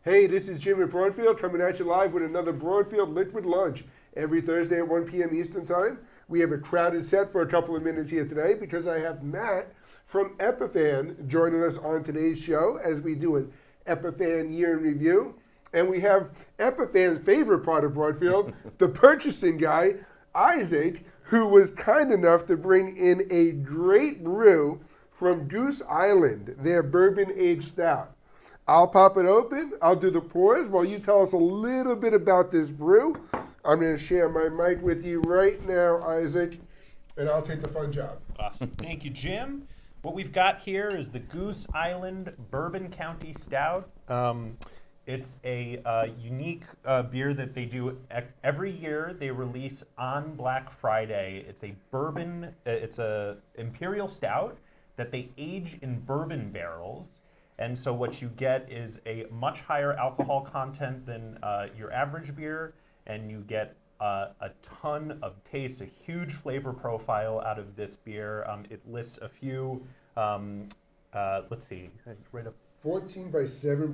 Hey, this is Jim at Broadfield coming at you live with another Broadfield Liquid Lunch every Thursday at 1 p.m. Eastern Time. We have a crowded set for a couple of minutes here today because I have Matt from Epiphan joining us on today's show as we do an Epiphan year in review. And we have Epiphan's favorite part of Broadfield, the purchasing guy, Isaac, who was kind enough to bring in a great brew from Goose Island, their bourbon aged stout. I'll pop it open, I'll do the pours while you tell us a little bit about this brew. I'm going to share my mic with you right now, Isaac, and I'll take the fun job. Awesome. Thank you, Jim. What we've got here is the Goose Island Bourbon County Stout. It's a unique beer that they do every year. They release on Black Friday. It's a bourbon, it's a imperial stout that they age in bourbon barrels. And so what you get is a much higher alcohol content than your average beer, and you get a ton of taste, a huge flavor profile out of this beer. It lists a few, let's see, right up. 14 by 7%.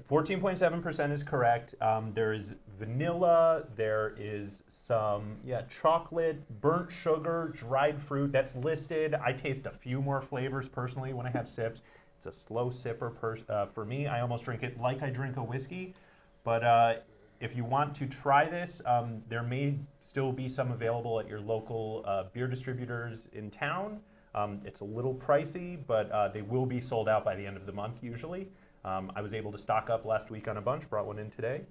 14.7% is correct. There is vanilla, there is some chocolate, burnt sugar, dried fruit. That's listed. I taste a few more flavors personally when I have sips. It's a slow sipper for me. I almost drink it like I drink a whiskey. But if you want to try this, there may still be some available at your local beer distributors in town. It's a little pricey, but they will be sold out by the end of the month usually. I was able to stock up last week on a bunch, brought one in today.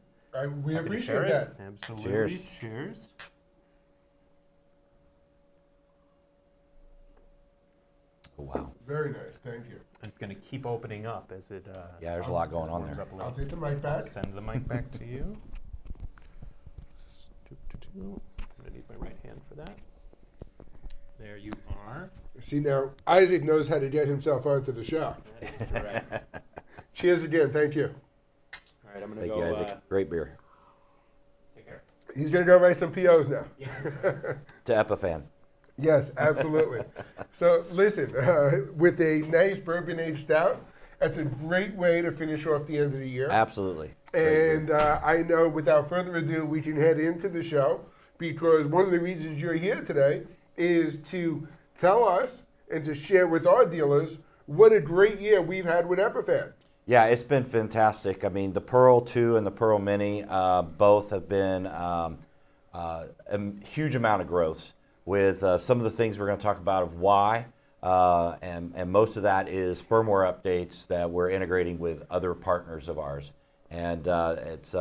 We Happy to appreciate share that. it. Absolutely. Cheers. Cheers. Oh, wow. Very nice, thank you. And it's going to keep opening up as it Yeah, there's a lot going on warms there. up a little. I'll take the mic back. I'll send the mic back to you. I'm going to need my right hand for that. There you are. See, now, Isaac knows how to get himself onto the show. That is correct. Cheers again, thank you. All right, I'm going to Thank go. you, Isaac. Great beer. Take care. He's going to go write some POs now. Yeah. To Epiphan. Yes, absolutely. So listen, with a nice bourbon aged stout, that's a great way to finish off the end of the year. Absolutely. And I know without further ado, we can head into the show because one of the reasons you're here today is to tell us and to share with our dealers what a great year we've had with Epiphan. Yeah, it's been fantastic. I mean, the Pearl 2 and the Pearl Mini both have been a huge amount of growth with some of the things we're going to talk about of why. And most of that is firmware updates that we're integrating with other partners of ours. And it's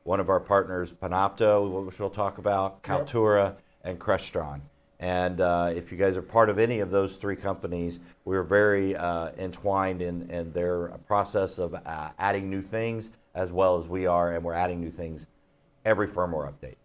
one of our partners, Panopto, which we'll talk about, Kaltura, and Crestron. And if you guys are part of any of those three companies, we're very entwined in their process of adding new things as well as we are, and we're adding new things every firmware update.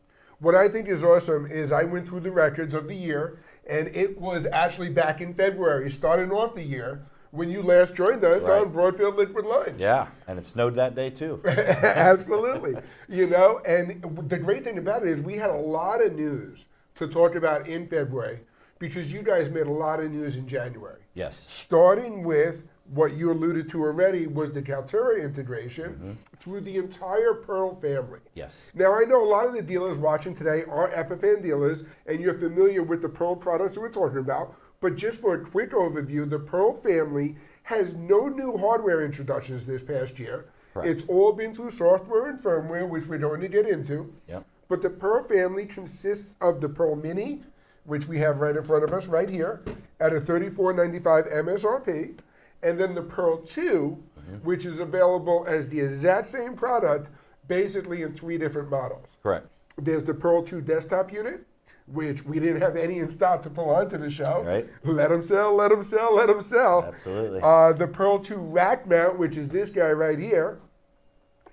What I think is awesome is I went through the records of the year, and it was actually back in February, starting off the year, when you last joined us on Broadfield Liquid Lunch. Yeah, and it snowed that day too. Absolutely. You know, and the great thing about it is we had a lot of news to talk about in February because you guys made a lot of news in January. Yes. Starting with what you alluded to already was the Kaltura integration through the entire Pearl family. Yes. Now, I know a lot of the dealers watching today are Epiphan dealers, and you're familiar with the Pearl products that we're talking about. But just for a quick overview, the Pearl family has no new hardware introductions this past year. Correct. It's all been through software and firmware, which we're going to get into. Yep. But the Pearl family consists of the Pearl Mini, which we have right in front of us right here, at a $34.95 MSRP. And then the Pearl 2, which is available as the exact same product, basically in three different models. Correct. There's the Pearl 2 desktop unit, which we didn't have any in stock to pull onto the show. Right. Let them sell, let them sell, let them sell. Absolutely. The Pearl 2 rack mount, which is this guy right here.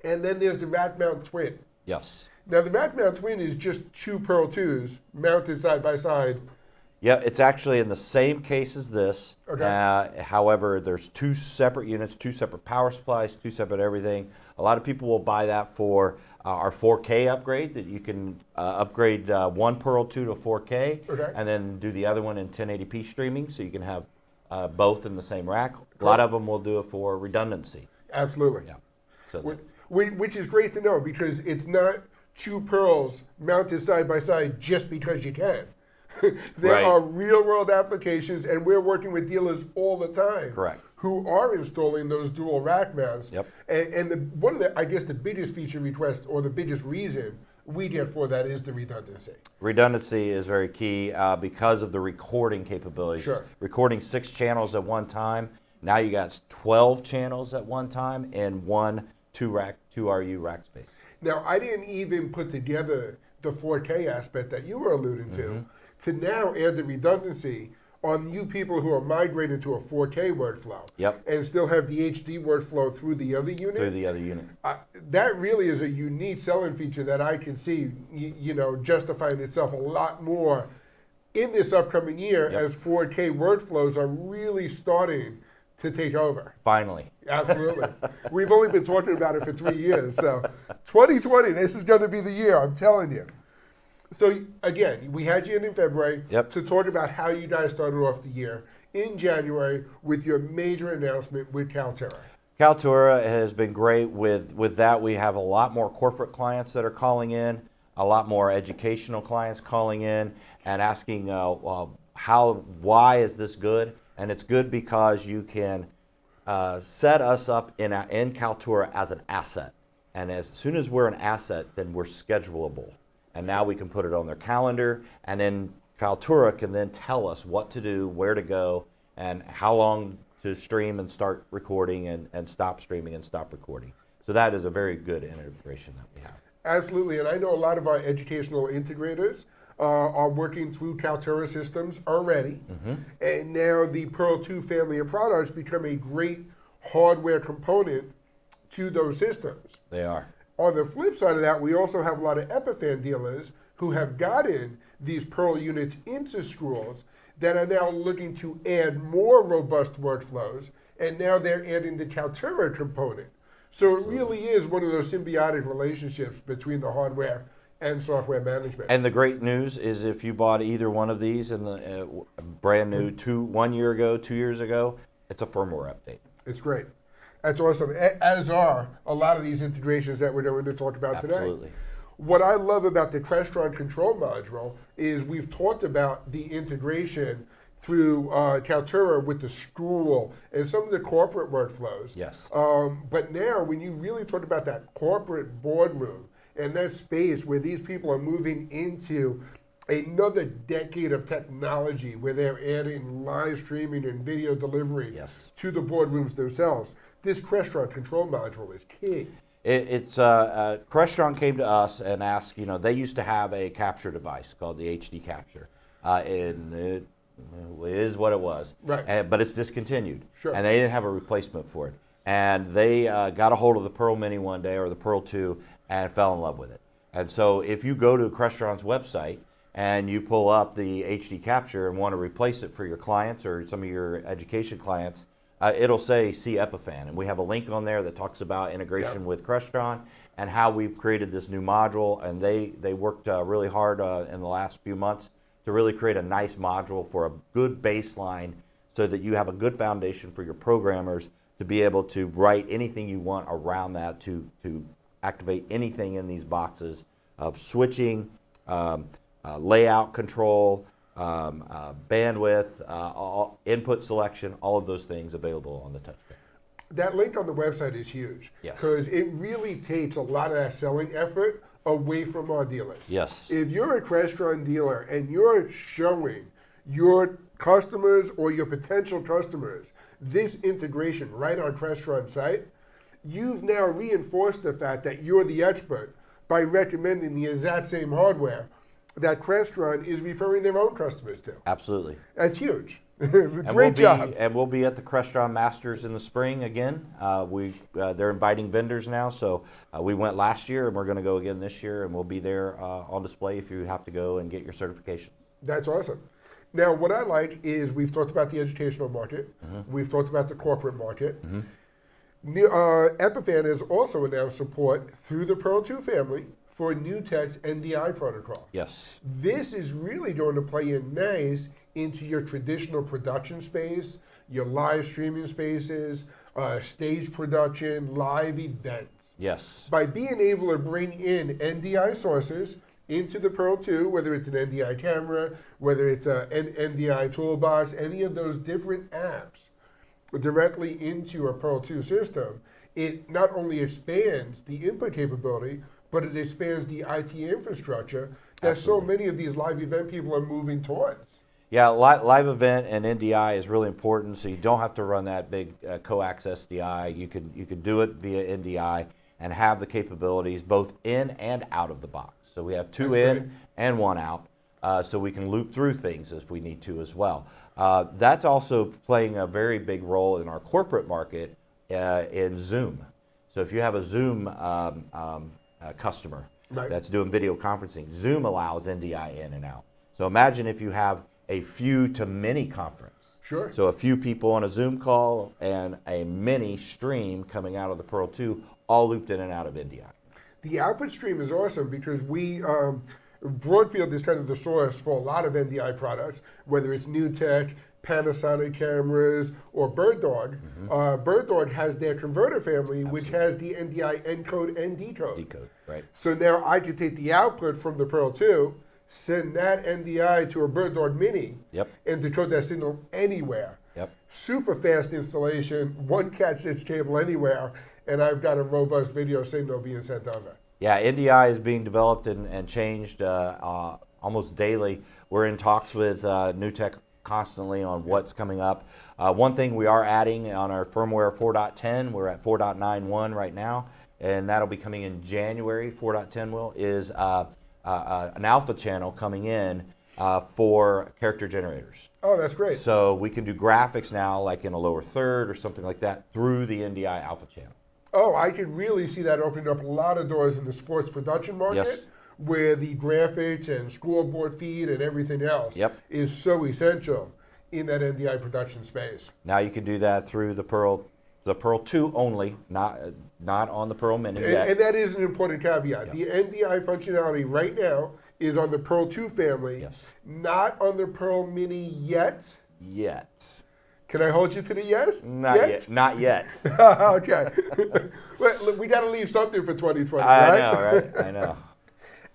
And then there's the rack mount twin. Yes. Now, the rack mount twin is just two Pearl 2s mounted side by side. Yeah, it's actually in the same case as this. Okay. However, there's two separate units, two separate power supplies, two separate everything. A lot of people will buy that for our 4K upgrade, that you can upgrade one Pearl 2 to 4K, Okay. and then do the other one in 1080p streaming, so you can have both in the same rack. A lot of them will do it for redundancy. Absolutely. Yeah. So Which is great to know, because it's not two pearls mounted side by side just because you can. There Right. are real world applications, and we're working with dealers all the time. Correct. Who are installing those dual rack mounts. Yep. And one of the, I guess, the biggest feature request, or the biggest reason we get for that, is the redundancy. redundancy is very key because of the recording capabilities. Sure. Recording 6 channels at one time. Now you got 12 channels at one time in one 2 RU rack space. Now, I didn't even put together the 4K aspect that you were alluding to now add the redundancy on you people who are migrating to a 4K workflow. Yep. And still have the HD workflow through the other unit. Through the other unit. That really is a unique selling feature that I can see, justifying itself a lot more in this upcoming year as 4K workflows are really starting to take over. Finally. Absolutely. We've only been talking about it for 3 years. So 2020, this is going to be the year, I'm telling you. So again, we had you in February to talk about how you guys started off the year in January with your major announcement with Kaltura. Kaltura has been great with that. We have a lot more corporate clients that are calling in, a lot more educational clients calling in and asking why is this good? And it's good because you can set us up in Kaltura as an asset. And as soon as we're an asset, then we're schedulable. And now we can put it on their calendar, and then Kaltura can then tell us what to do, where to go, and how long to stream and start recording and stop streaming and stop recording. So that is a very good integration that we have. Absolutely, and I know a lot of our educational integrators are working through Kaltura systems already, and now the Pearl 2 family of products become a great hardware component to those systems. They are. On the flip side of that, we also have a lot of Epiphan dealers who have gotten these Pearl units into schools that are now looking to add more robust workflows, and now they're adding the Kaltura component. So it really is one of those symbiotic relationships between the hardware and software management. And the great news is if you bought either one of these in the brand new 1 year ago, 2 years ago, it's a firmware update. It's great. That's awesome, as are a lot of these integrations that we're going to talk about today. Absolutely. What I love about the Crestron control module is we've talked about the integration through Kaltura with the school and some of the corporate workflows. Yes. But now when you really talk about that corporate boardroom and that space where these people are moving into another decade of technology where they're adding live streaming and video delivery to the boardrooms themselves, this Crestron control module is key. Crestron came to us and asked, they used to have a capture device called the HD Capture. And it is what it was. Right. But it's discontinued. Sure. And they didn't have a replacement for it. And they got a hold of the Pearl Mini one day, or the Pearl 2, and fell in love with it. And so if you go to Crestron's website and you pull up the HD Capture and want to replace it for your clients or some of your education clients, it'll say see Epiphan, and we have a link on there that talks about integration with Crestron and how we've created this new module. And they worked really hard in the last few months to really create a nice module for a good baseline so that you have a good foundation for your programmers to be able to write anything you want around that to activate anything in these boxes of switching, layout control, bandwidth, input selection, all of those things available on the touchscreen. That link on the website is huge because it really takes a lot of that selling effort away from our dealers. Yes. If you're a Crestron dealer and you're showing your customers or your potential customers this integration right on Crestron's site, you've now reinforced the fact that you're the expert by recommending the exact same hardware that Crestron is referring their own customers to. Absolutely. That's huge. And Great job. And we'll be at the Crestron Masters in the spring again. They're inviting vendors now, so we went last year and we're going to go again this year, and we'll be there on display if you have to go and get your certification. That's awesome. Now, what I like is we've talked about the educational market. We've talked about the corporate market. Epiphan has also announced support through the Pearl 2 family for NewTek's NDI protocol. Yes. This is really going to play in nice into your traditional production space, your live streaming spaces, stage production, live events. Yes. By being able to bring in NDI sources into the Pearl 2, whether it's an NDI camera, whether it's an NDI toolbox, any of those different apps directly into a Pearl 2 system, it not only expands the input capability, but it expands the IT infrastructure that so many of these live event people are moving towards. Yeah, live event and NDI is really important, so you don't have to run that big coax SDI. You can do it via NDI and have the capabilities both in and out of the box. So we have two in and one out, so we can loop through things if we need to as well. That's also playing a very big role in our corporate market in Zoom. So if you have a Zoom customer that's doing video conferencing, Zoom allows NDI in and out. So imagine if you have a few to many conference. Sure. So a few people on a Zoom call and a mini stream coming out of the Pearl 2, all looped in and out of NDI. The output stream is awesome because Broadfield is kind of the source for a lot of NDI products, whether it's New Tech, Panasonic cameras, or Bird Dog. Bird Dog has their converter family, which has the NDI encode and decode. Decode, right. So now I can take the output from the Pearl 2, send that NDI to a Bird Dog Mini, and decode that signal anywhere. Super fast installation, one Cat6 cable anywhere, and I've got a robust video signal being sent over. Yeah, NDI is being developed and changed almost daily. We're in talks with New Tech constantly on what's coming up. One thing we are adding on our firmware 4.10, we're at 4.91 right now, and that'll be coming in January. 4.10 will is an alpha channel coming in for character generators. Oh, that's great. So we can do graphics now, like in a lower third or something like that, through the NDI alpha channel. Oh, I could really see that opening up a lot of doors in the sports production market, where the graphics and scoreboard feed and everything else is so essential in that NDI production space. Now you can do that through the Pearl 2 only, not on the Pearl Mini yet. And that is an important caveat. The NDI functionality right now is on the Pearl 2 family, not on the Pearl Mini yet. Can I hold you to the yes? Not yet. Not yet. Okay. Well, we got to leave something for 2020, I right? know, right? I know.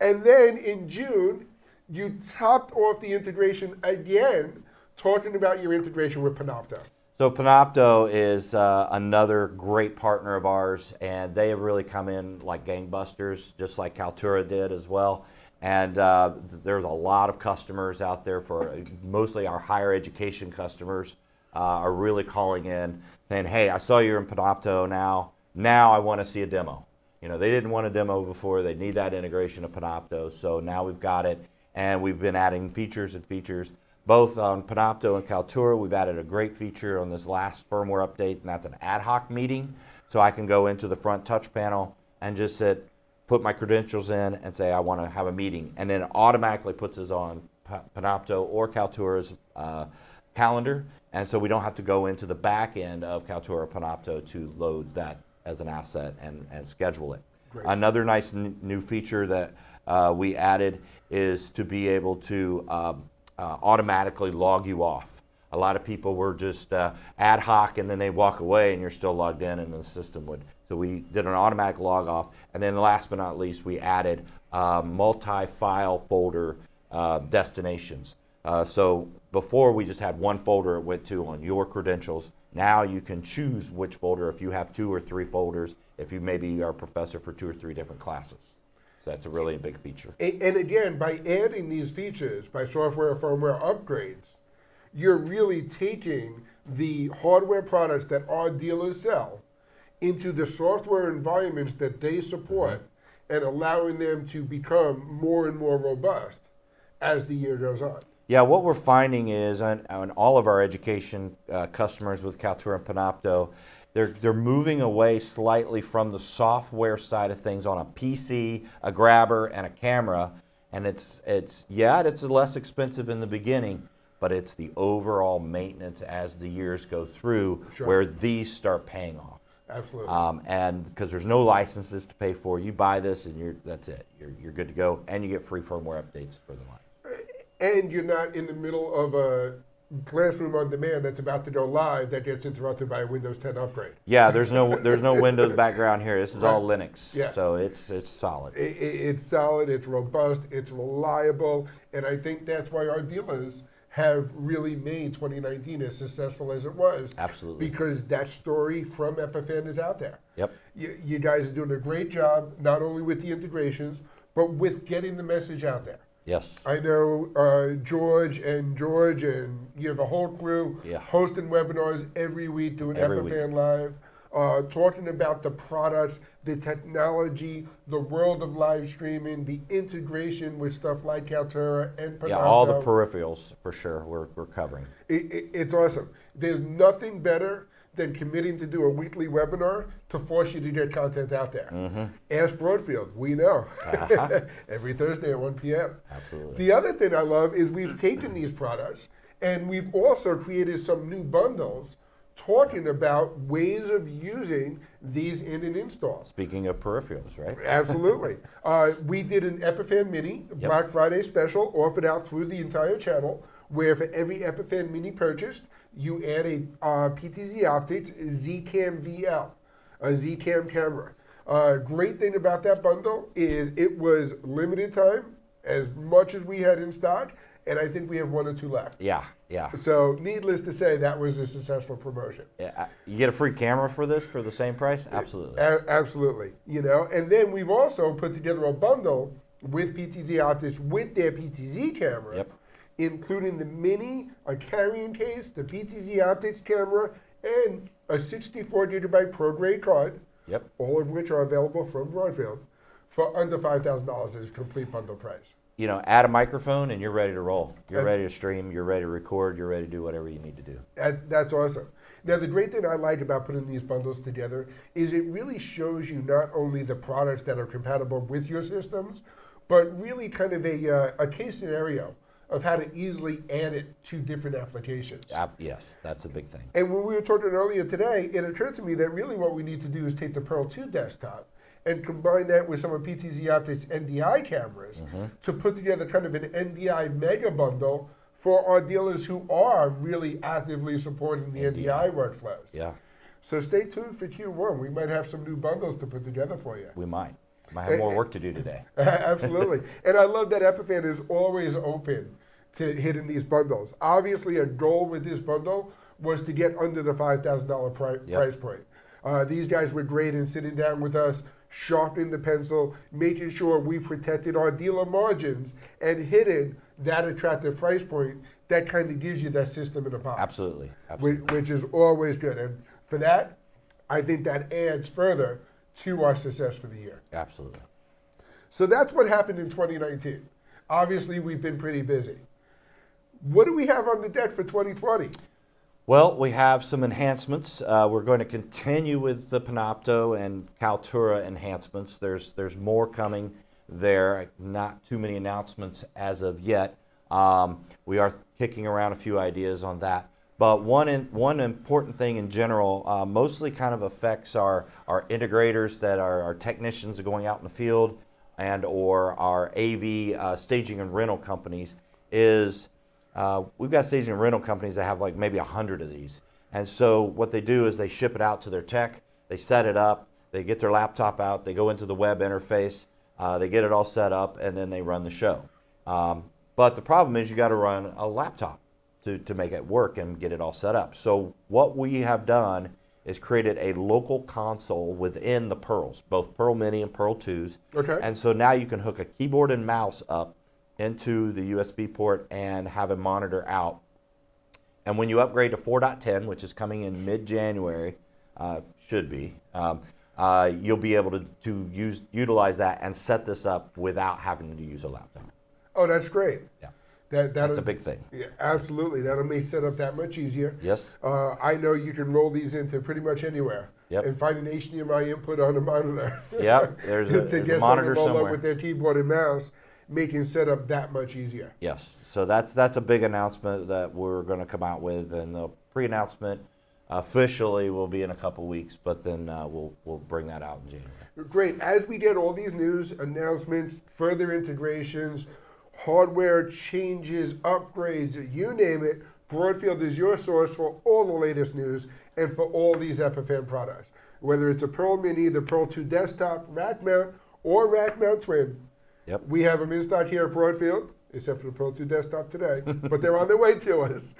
And then in June, you topped off the integration again, talking about your integration with Panopto. So Panopto is another great partner of ours, and they have really come in like gangbusters, just like Kaltura did as well. And there's a lot of customers out there, for mostly our higher education customers are really calling in saying, hey, I saw you're in Panopto now. Now I want to see a demo. You know, they didn't want a demo before. They need that integration of Panopto. So now we've got it, and we've been adding features and features. Both on Panopto and Kaltura, we've added a great feature on this last firmware update, and that's an ad hoc meeting. So I can go into the front touch panel and just put my credentials in and say I want to have a meeting, and then it automatically puts us on Panopto or Kaltura's calendar, and so we don't have to go into the back end of Kaltura or Panopto to load that as an asset and schedule it. Great. Another nice new feature that we added is to be able to automatically log you off. A lot of people were just ad hoc, and then they walk away and you're still logged in, and the system would. So we did an automatic log off, and then last but not least, we added multi-file folder destinations. So before we just had one folder it went to on your credentials. Now you can choose which folder if you have 2 or 3 folders, if you maybe are a professor for 2 or 3 different classes. So that's a really big feature. And again, by adding these features, by software or firmware upgrades, you're really taking the hardware products that our dealers sell into the software environments that they support and allowing them to become more and more robust as the year goes on. Yeah, what we're finding is on all of our education customers with Kaltura and Panopto, they're moving away slightly from the software side of things on a PC, a grabber, and a camera, and it's less expensive in the beginning, but it's the overall maintenance as the years go through where these start paying off. Absolutely. And because there's no licenses to pay for, you buy this and that's it. You're good to go, and you get free firmware updates for the life. And you're not in the middle of a Classroom on Demand that's about to go live that gets interrupted by a Windows 10 upgrade. Yeah, there's no Windows background here. This is all Linux, Yeah. so it's solid. It's solid, it's robust, it's reliable, and I think that's why our dealers have really made 2019 as successful as it was. Absolutely. Because that story from Epiphan is out there. Yep. You guys are doing a great job, not only with the integrations, but with getting the message out there. Yes. I know George, and you have a whole crew hosting webinars every week, doing Every Epiphan Live, talking about the products, the technology, the world of live streaming, the integration with stuff like Kaltura and Panopto. Yeah, all the peripherals for sure we're covering. It's awesome. There's nothing better than committing to do a weekly webinar to force you to get content out there. Ask Broadfield, we know. Every Thursday at 1 p.m. Absolutely. The other thing I love is we've taken these products and we've also created some new bundles talking about ways of using these in an install. Speaking of peripherals, right? Absolutely. We did an Epiphan Mini Black Friday special offered out through the entire channel, where for every Epiphan Mini purchased, you add a PTZ Optics Z-Cam VL, a Z-Cam camera. Great thing about that bundle is it was limited time, as much as we had in stock, and I think we have 1 or 2 left. Yeah. So needless to say, that was a successful promotion. Yeah. You get a free camera for this for the same price? Absolutely. Absolutely. And then we've also put together a bundle with PTZ Optics with their PTZ camera. Yep. Including the Mini, a carrying case, the PTZ Optics camera, and a 64 gigabyte pro-grade card. Yep. All of which are available from Broadfield for under $5,000 as a complete bundle price. Add a microphone and you're ready to roll. You're ready to stream, you're ready to record, you're ready to do whatever you need to do. That's awesome. Now, the great thing I like about putting these bundles together is it really shows you not only the products that are compatible with your systems, but really kind of a case scenario of how to easily add it to different applications. Yes, that's a big thing. And when we were talking earlier today, it occurred to me that really what we need to do is take the Pearl 2 desktop and combine that with some of PTZ Optics NDI cameras to put together kind of an NDI mega bundle for our dealers who are really actively supporting the NDI workflows. Yeah. So stay tuned for Q1. We might have some new bundles to put together for you. We might. Might have more work to do today. Absolutely. And I love that Epiphan is always open to hitting these bundles. Obviously, a goal with this bundle was to get under the $5,000 price point. These guys were great in sitting down with us, sharpening the pencil, making sure we protected our dealer margins and hitting that attractive price point that kind of gives you that system in a box. Absolutely. Which is always good. And for that, I think that adds further to our success for the year. Absolutely. So that's what happened in 2019. Obviously, we've been pretty busy. What do we have on the deck for 2020? Well, we have some enhancements. We're going to continue with the Panopto and Kaltura enhancements. There's more coming there. Not too many announcements as of yet. We are kicking around a few ideas on that. But one important thing in general mostly kind of affects our integrators, that our technicians are going out in the field, and or our AV staging and rental companies, is we've got staging and rental companies that have like maybe 100 of these. And so what they do is they ship it out to their tech, they set it up, they get their laptop out, they go into the web interface, they get it all set up, and then they run the show. But the problem is you got to run a laptop to make it work and get it all set up. So what we have done is created a local console within the Pearls, both Pearl Mini and Pearl 2s. Okay. And so now you can hook a keyboard and mouse up into the USB port and have a monitor out. And when you upgrade to 4.10, which is coming in mid-January, should be, you'll be able to utilize that and set this up without having to use a laptop. Oh, that's great. Yeah. That's a big thing. Yeah, absolutely. That'll make setup that much easier. Yes. I know you can roll these into pretty much anywhere. Yep. And find an HDMI input on the monitor. Yep. There's a monitor somewhere. Up with their keyboard and mouse, making setup that much easier. Yes. So that's a big announcement that we're going to come out with, and the pre-announcement officially will be in a couple weeks, but then we'll bring that out in January. Great. As we get all these news announcements, further integrations, hardware changes, upgrades, you name it, Broadfield is your source for all the latest news and for all these Epiphan products. Whether it's a Pearl Mini, the Pearl 2 Desktop, Rack Mount, or Rack Mount Twin, Yep. we have them in stock here at Broadfield, except for the Pearl 2 Desktop today, but they're on their way to us.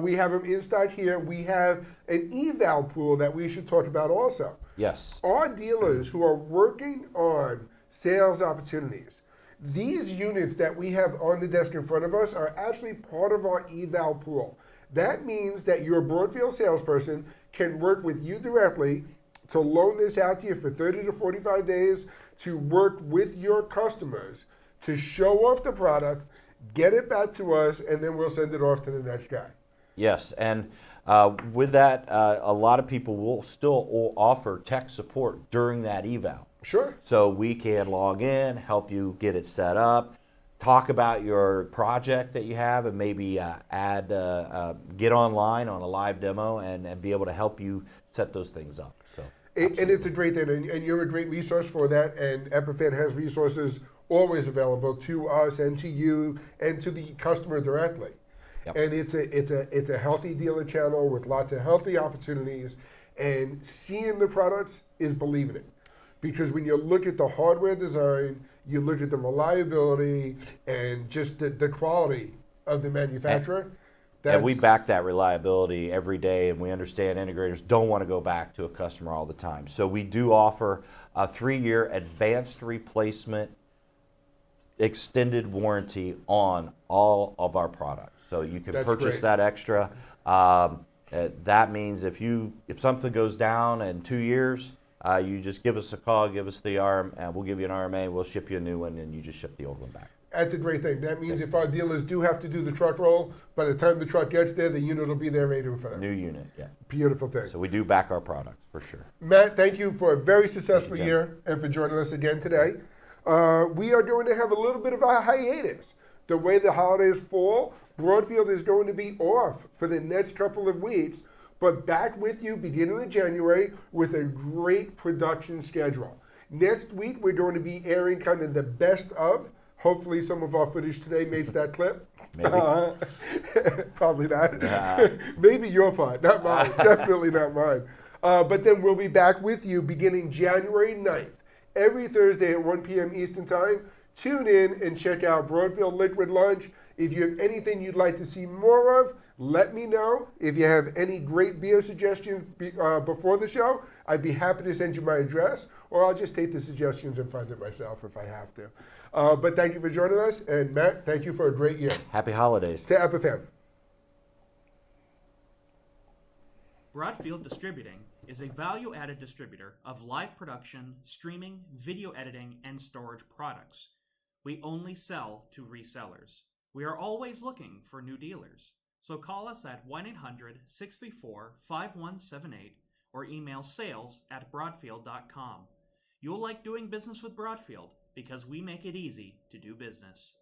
We have them in stock here. We have an eval pool that we should talk about also. Yes. Our dealers who are working on sales opportunities, these units that we have on the desk in front of us are actually part of our eval pool. That means that your Broadfield salesperson can work with you directly to loan this out to you for 30 to 45 days to work with your customers to show off the product, get it back to us, and then we'll send it off to the next guy. Yes, and with that, a lot of people will still offer tech support during that eval. Sure. So we can log in, help you get it set up, talk about your project that you have, and maybe get online on a live demo and be able to help you set those things up. So, And it's a great thing, and you're a great resource for that, and Epiphan has resources always available to us and to you and to the customer directly. Yep. And it's a healthy dealer channel with lots of healthy opportunities, and seeing the products is believing it. Because when you look at the hardware design, you look at the reliability and just the quality of the manufacturer. And we back that reliability every day, and we understand integrators don't want to go back to a customer all the time. So we do offer a 3-year advanced replacement extended warranty on all of our products. So you can purchase that extra. That means if something goes down in 2 years, you just give us a call, give us the arm, and we'll give you an RMA, we'll ship you a new one, and you just ship the old one back. That's a great thing. That means if our dealers do have to do the truck roll, by the time the truck gets there, the unit will be there waiting for them. New unit, yeah. Beautiful thing. So we do back our products, for sure. Matt, thank you for a very successful Jim. year and for joining us again today. We are going to have a little bit of a hiatus. The way the holidays fall, Broadfield is going to be off for the next couple of weeks, but back with you beginning of January with a great production schedule. Next week, we're going to be airing kind of the best of. Hopefully some of our footage today makes that clip. Maybe. Probably not. Maybe your part, not mine. Definitely not mine. But then we'll be back with you beginning January 9th, every Thursday at 1 p.m. Eastern Time. Tune in and check out Broadfield Liquid Lunch. If you have anything you'd like to see more of, let me know. If you have any great beer suggestions before the show, I'd be happy to send you my address, or I'll just take the suggestions and find it myself if I have to. But thank you for joining us, and Matt, thank you for a great year. Happy holidays. To Epiphan. Broadfield Distributing is a value-added distributor of live production, streaming, video editing, and storage products. We only sell to resellers. We are always looking for new dealers. So call us at 1-800-634-5178 or email sales@broadfield.com. You'll like doing business with Broadfield because we make it easy to do business.